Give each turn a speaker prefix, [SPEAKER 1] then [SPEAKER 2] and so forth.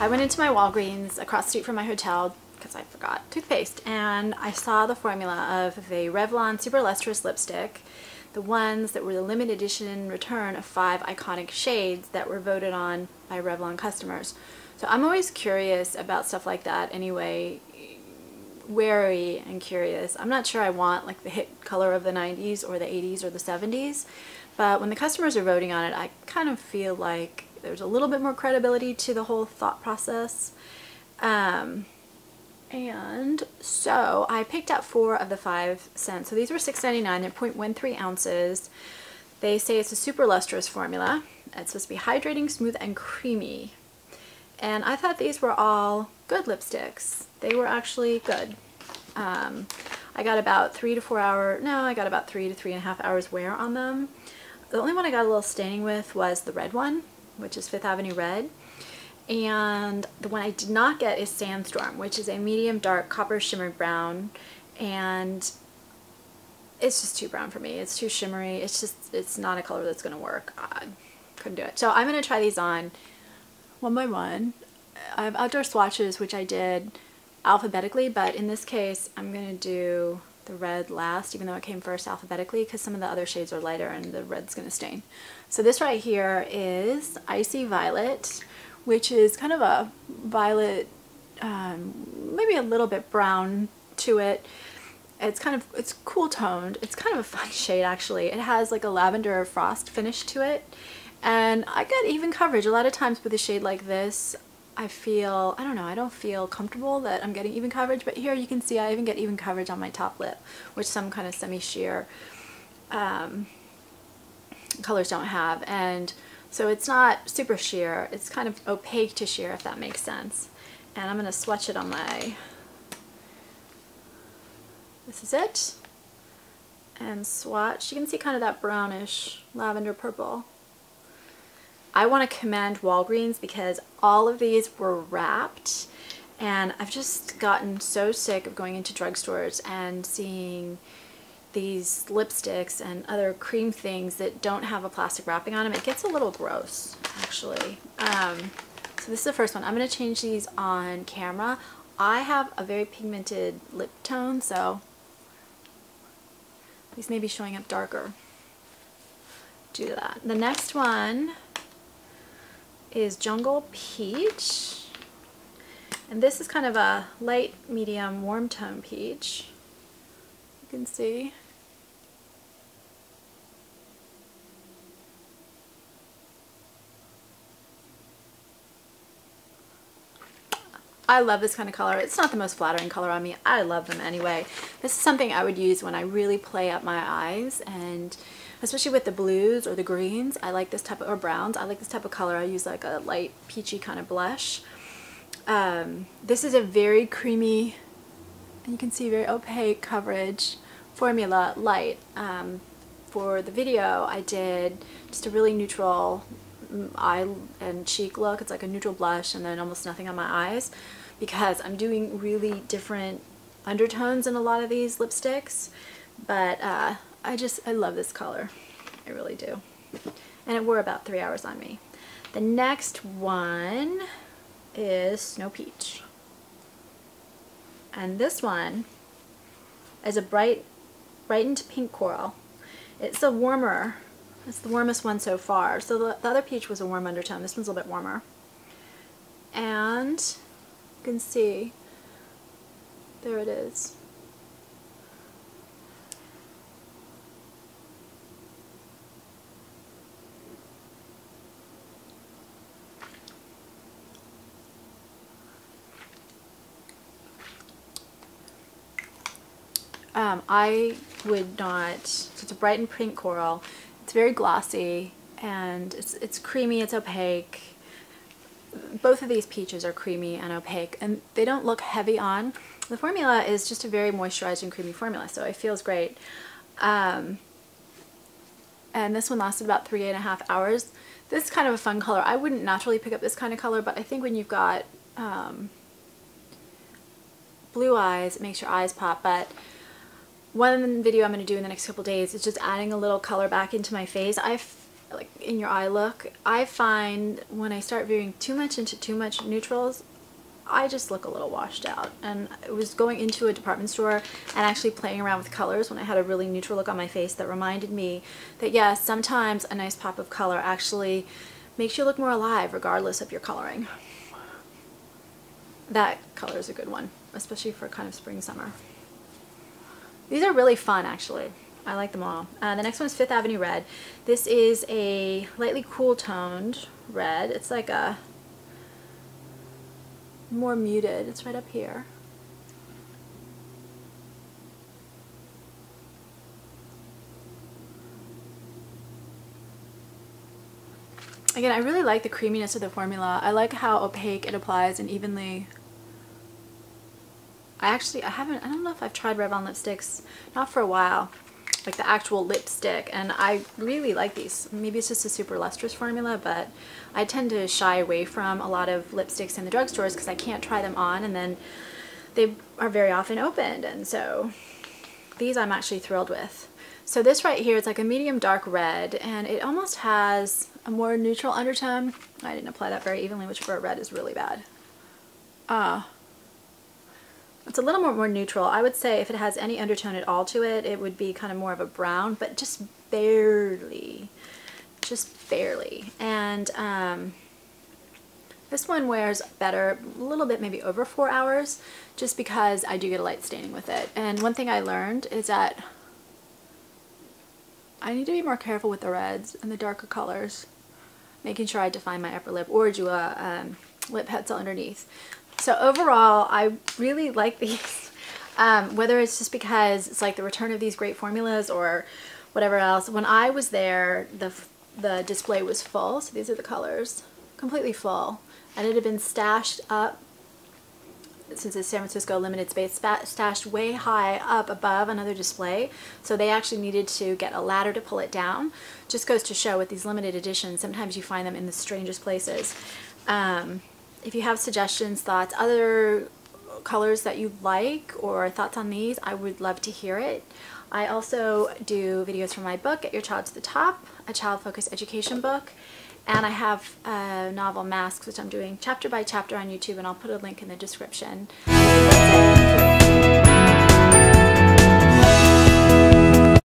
[SPEAKER 1] I went into my Walgreens across the street from my hotel because I forgot toothpaste, and I saw the formula of a Revlon Super Lustrous Lipstick, the ones that were the limited edition return of 5 iconic shades that were voted on by Revlon customers. So I'm always curious about stuff like that anyway, wary and curious. I'm not sure I want like the hit color of the 90s or the 80s or the 70s, but when the customers are voting on it, I kind of feel like there's a little bit more credibility to the whole thought process. And so I picked up 4 of the 5 scents. So these were $6.99. They're 0.13 ounces. They say it's a super lustrous formula. It's supposed to be hydrating, smooth, and creamy. And I thought these were all good lipsticks. They were actually good. I got about 3 to 4 hours, no, I got about 3 to 3.5 hours wear on them. The only one I got a little staining with was the red one, which is Fifth Avenue Red. And the one I did not get is Sandstorm, which is a medium dark copper shimmered brown, and it's just too brown for me. It's too shimmery. It's not a color that's going to work. I couldn't do it. So I'm going to try these on one by one. I have outdoor swatches, which I did alphabetically, but in this case I'm going to do the red last, even though it came first alphabetically, because some of the other shades are lighter and the red's going to stain. So this right here is Icy Violet, which is kind of a violet, maybe a little bit brown to it. It's cool toned. It's kind of a fun shade actually. It has like a lavender frost finish to it, and I get even coverage. A lot of times with a shade like this, I don't feel comfortable that I'm getting even coverage, but here you can see I even get even coverage on my top lip, which some kind of semi-sheer colors don't have. And so it's not super sheer, it's kind of opaque to sheer, if that makes sense. And I'm going to swatch it on my, this is it, and swatch. You can see kind of that brownish lavender purple. I want to commend Walgreens because all of these were wrapped, and I've just gotten so sick of going into drugstores and seeing these lipsticks and other cream things that don't have a plastic wrapping on them. It gets a little gross, actually. So this is the first one. I'm going to change these on camera. I have a very pigmented lip tone, so these may be showing up darker due to that. The next one is Jungle Peach, and this is kind of a light, medium, warm tone peach. You can see. I love this kind of color. It's not the most flattering color on me. I love them anyway. This is something I would use when I really play up my eyes, and especially with the blues or the greens. I like this type of, or browns. I like this type of color. I use like a light peachy kind of blush. This is a very creamy, and you can see very opaque coverage formula, light. For the video I did just a really neutral eye and cheek look. It's like a neutral blush and then almost nothing on my eyes, because I'm doing really different undertones in a lot of these lipsticks. But I love this color. I really do. And it wore about 3 hours on me. The next one is Snow Peach. And this one is a brightened pink coral. It's a warmer. It's the warmest one so far. So the other peach was a warm undertone. This one's a little bit warmer. And you can see, there it is. I would not, so it's a bright and pink coral. It's very glossy, and it's creamy, it's opaque. Both of these peaches are creamy and opaque, and they don't look heavy on. The formula is just a very moisturized and creamy formula, so it feels great. And this one lasted about 3.5 hours. This is kind of a fun color. I wouldn't naturally pick up this kind of color, but I think when you've got blue eyes, it makes your eyes pop. But one video I'm going to do in the next couple days is just adding a little color back into my face. like in your eye look. I find when I start veering too much into too much neutrals, I just look a little washed out. And I was going into a department store and actually playing around with colors when I had a really neutral look on my face that reminded me that yes, sometimes a nice pop of color actually makes you look more alive regardless of your coloring. That color is a good one, especially for kind of spring summer. These are really fun actually. I like them all. The next one is Fifth Avenue Red. This is a lightly cool toned red. It's like a more muted. It's right up here. Again, I really like the creaminess of the formula. I like how opaque it applies and evenly. I don't know if I've tried Revlon lipsticks, not for a while, like the actual lipstick, and I really like these. Maybe it's just a super lustrous formula, but I tend to shy away from a lot of lipsticks in the drugstores because I can't try them on and then they are very often opened, and so these I'm actually thrilled with. So this right here, it's like a medium dark red and it almost has a more neutral undertone. I didn't apply that very evenly, which for a red is really bad. It's a little more neutral. I would say if it has any undertone at all to it, it would be kind of more of a brown, but just barely. Just barely. And this one wears better, a little bit maybe over 4 hours, just because I do get a light staining with it. And one thing I learned is that I need to be more careful with the reds and the darker colors, making sure I define my upper lip or do a lip pencil underneath. So overall, I really like these, whether it's just because it's like the return of these great formulas or whatever else. When I was there, the display was full, so these are the colors, completely full, and it had been stashed up, since it's San Francisco limited space, stashed way high up above another display, so they actually needed to get a ladder to pull it down. Just goes to show with these limited editions, sometimes you find them in the strangest places. If you have suggestions, thoughts, other colors that you like, or thoughts on these, I would love to hear it. I also do videos from my book, Get Your Child to the Top, a child-focused education book, and I have a novel, Masks, which I'm doing chapter by chapter on YouTube, and I'll put a link in the description. That's it.